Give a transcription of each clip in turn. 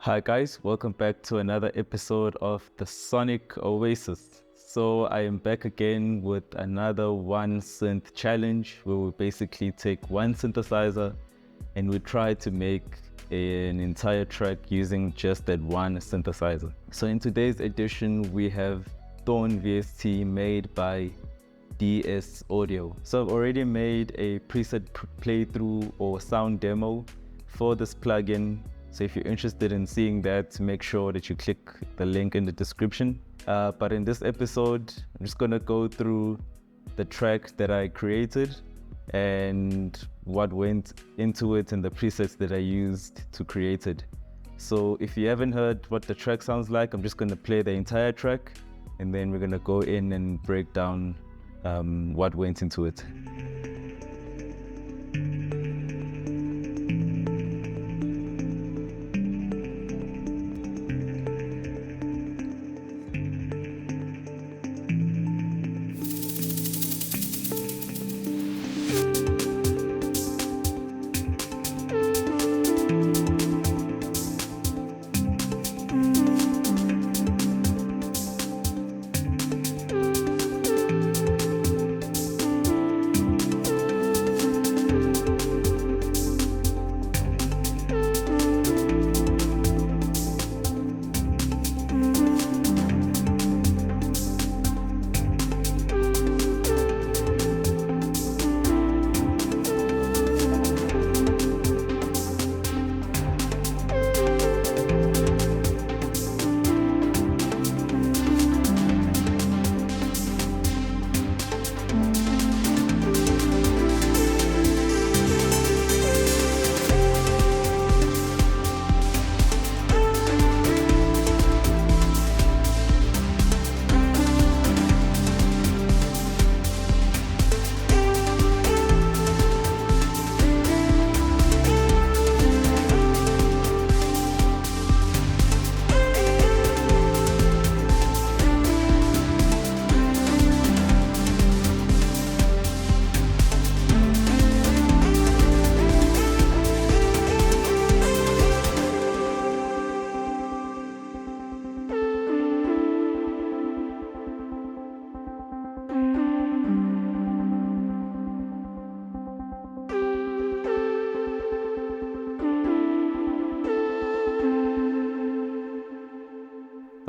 Hi guys, welcome back to another episode of the Sonic Oasis. So I am back again with another one synth challenge where we basically take one synthesizer and we try to make an entire track using just that one synthesizer. So in today's edition we have Thorn VST made by DS Audio. So I've already made a preset playthrough or sound demo for this plugin. So if you're interested in seeing that, make sure that you click the link in the description. But in this episode, I'm just gonna go through the track that I created and what went into it and the presets that I used to create it. So if you haven't heard what the track sounds like, I'm just gonna play the entire track and then we're gonna go in and break down what went into it.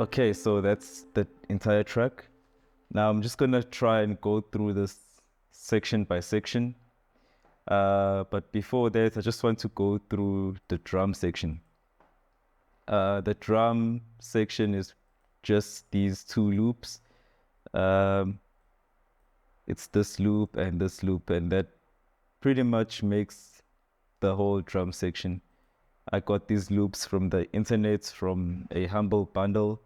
Okay, so that's the entire track. Now I'm just gonna try and go through this section by section. But before that, I just want to go through the drum section. The drum section is just these two loops. It's this loop, and that pretty much makes the whole drum section. I got these loops from the internet, from a humble bundle.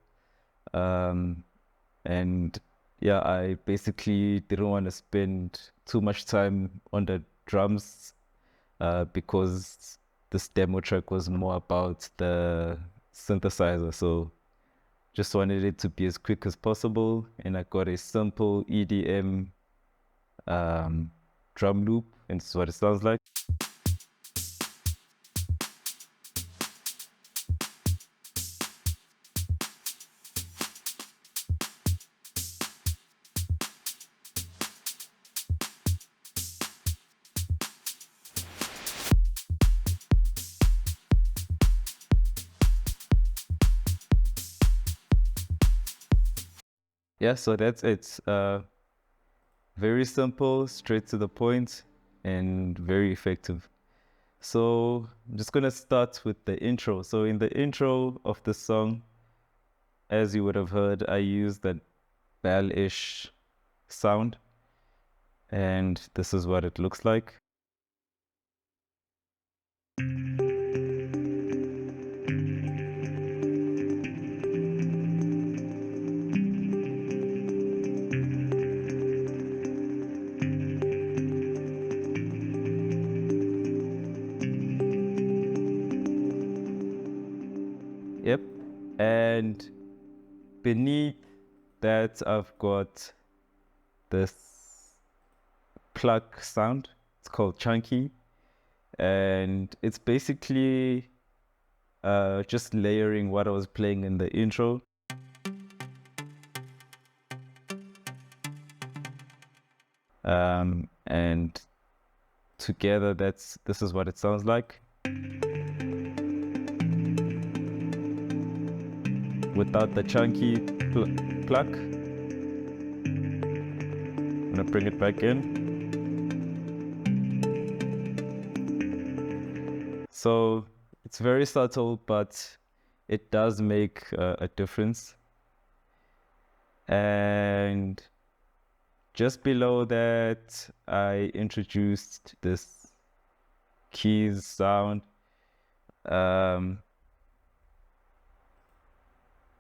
And yeah, I basically didn't want to spend too much time on the drums because this demo track was more about the synthesizer. So just wanted it to be as quick as possible. And I got a simple EDM drum loop, and this is what it sounds like. Yeah, so that's it. Very simple, straight to the point, and very effective. So I'm just gonna start with the intro. So in the intro of the song, as you would have heard, I used that bell-ish sound, and this is what it looks like. Yep. And beneath that, I've got this pluck sound. It's called chunky. And it's basically just layering what I was playing in the intro. And together this is what it sounds like without the chunky pluck. I'm gonna bring it back in. So it's very subtle, but it does make a difference. And just below that, I introduced this keys sound.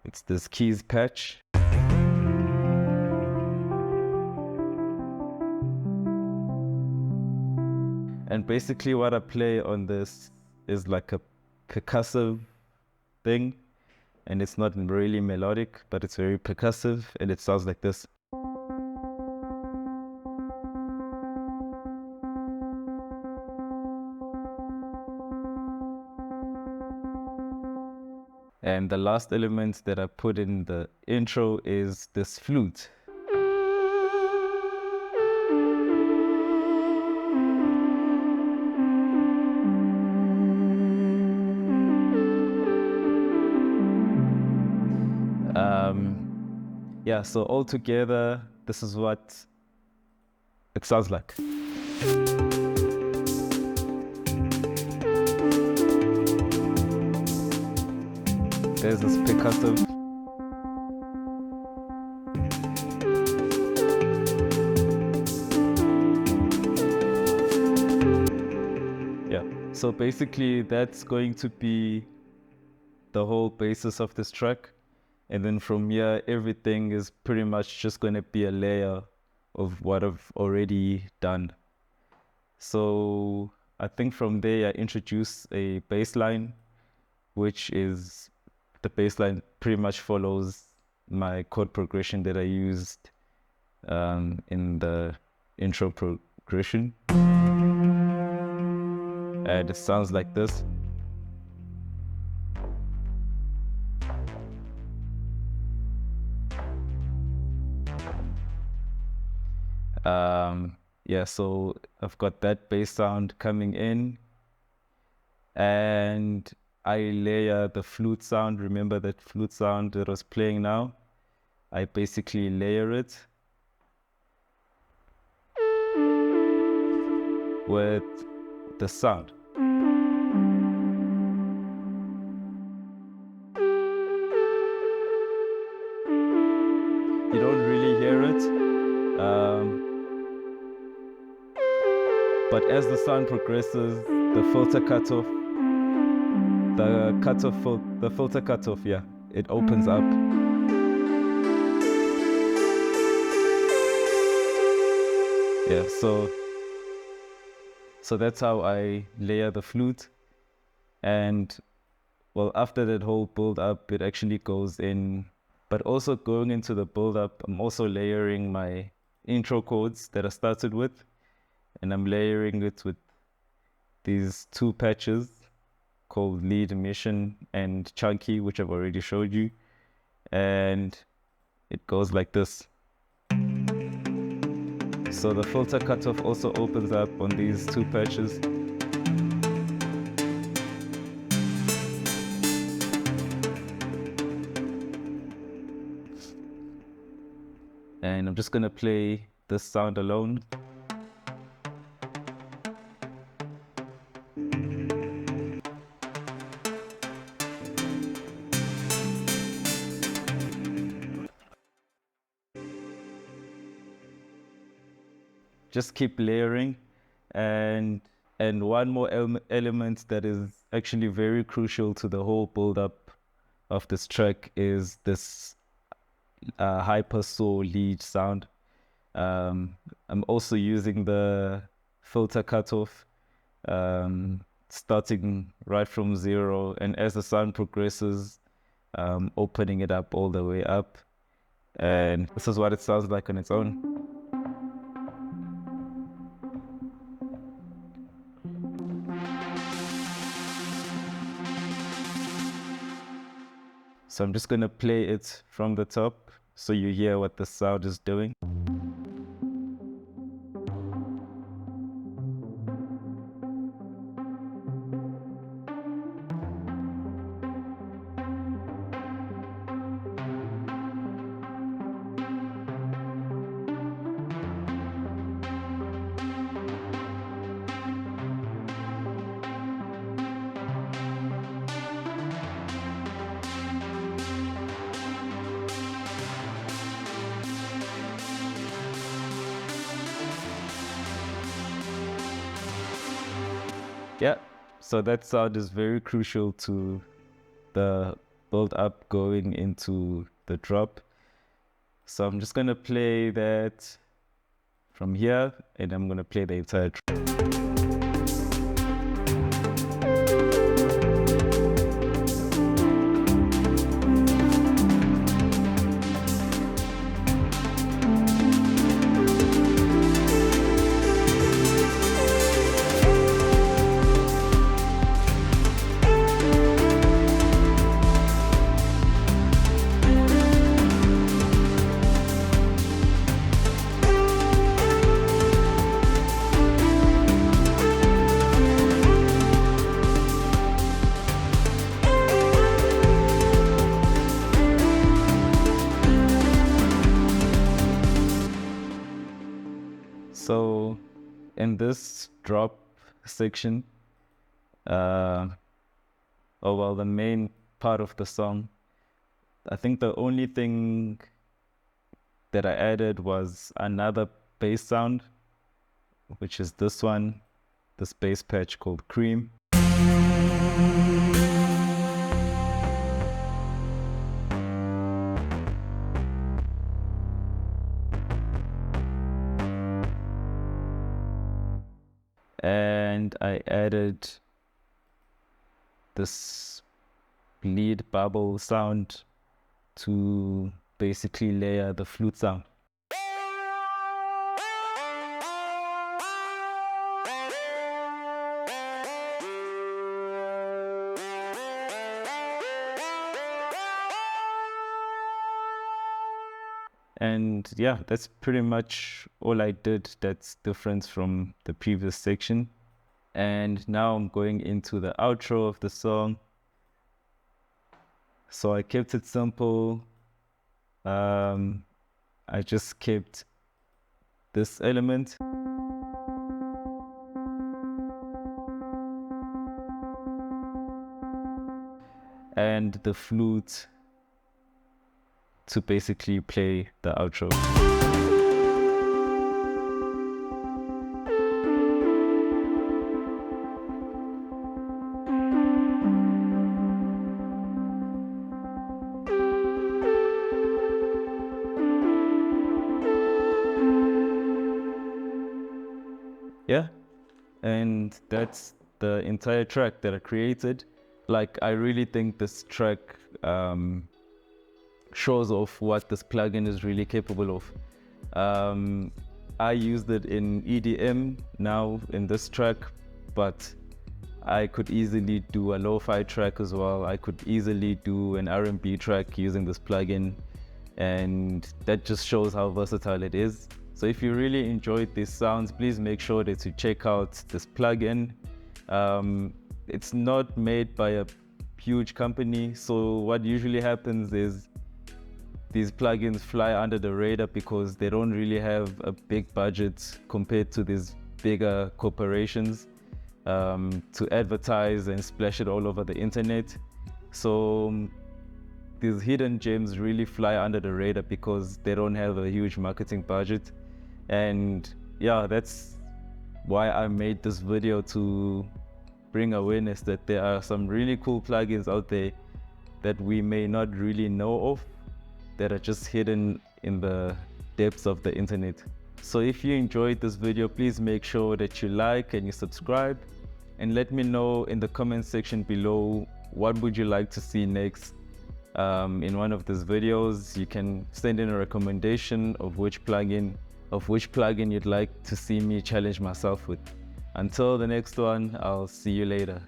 It's this keys patch. And basically what I play on this is like a percussive thing. And it's not really melodic, but it's very percussive, and it sounds like this. And the last element that I put in the intro is this flute. Yeah, so all together, this is what it sounds like. There's this percussive. Yeah, so basically that's going to be the whole basis of this track. And then from here, everything is pretty much just going to be a layer of what I've already done. So I think from there, I introduce a bass line, which is the bass line pretty much follows my chord progression that I used in the intro progression. And it sounds like this. Yeah, so I've got that bass sound coming in, and I layer the flute sound. Remember that flute sound that I was playing now? I basically layer it with the sound. You don't really hear it, but as the sound progresses, the filter cutoff, the filter cutoff, yeah, it opens up. Yeah, so that's how I layer the flute. And well, after that whole build up, it actually goes in, but also going into the build up, I'm also layering my intro chords that I started with, and I'm layering it with these two patches called lead, mission, and chunky, which I've already showed you. And it goes like this. So the filter cutoff also opens up on these two patches. And I'm just gonna play this sound alone. Just keep layering. And one more element that is actually very crucial to the whole build up of this track is this hyper saw lead sound. I'm also using the filter cutoff, starting right from 0, and as the sound progresses, opening it up all the way up. And this is what it sounds like on its own. So I'm just gonna play it from the top so you hear what the sound is doing. Yeah, so that sound is very crucial to the build up going into the drop. So I'm just gonna play that from here, and I'm gonna play the entire track. So in this drop section, the main part of the song, I think the only thing that I added was another bass sound, which is this one, this bass patch called Cream. And I added this bleed bubble sound to basically layer the flute sound. And yeah, that's pretty much all I did that's different from the previous section. And now I'm going into the outro of the song. So I kept it simple. I just kept this element. And the flute to basically play the outro. Yeah, and that's the entire track that I created. Like, I really think this track shows off what this plugin is really capable of. I used it in EDM now in this track, but I could easily do a lo-fi track as well. I could easily do an R&B track using this plugin, and that just shows how versatile it is. So if you really enjoyed these sounds, please make sure that you check out this plugin. It's not made by a huge company, so what usually happens is these plugins fly under the radar because they don't really have a big budget compared to these bigger corporations to advertise and splash it all over the internet. So these hidden gems really fly under the radar because they don't have a huge marketing budget. And yeah, that's why I made this video, to bring awareness that there are some really cool plugins out there that we may not really know of, that are just hidden in the depths of the internet. So if you enjoyed this video, please make sure that you like and you subscribe, and let me know in the comment section below what would you like to see next in one of these videos. You can send in a recommendation of which plugin you'd like to see me challenge myself with. Until the next one, I'll see you later.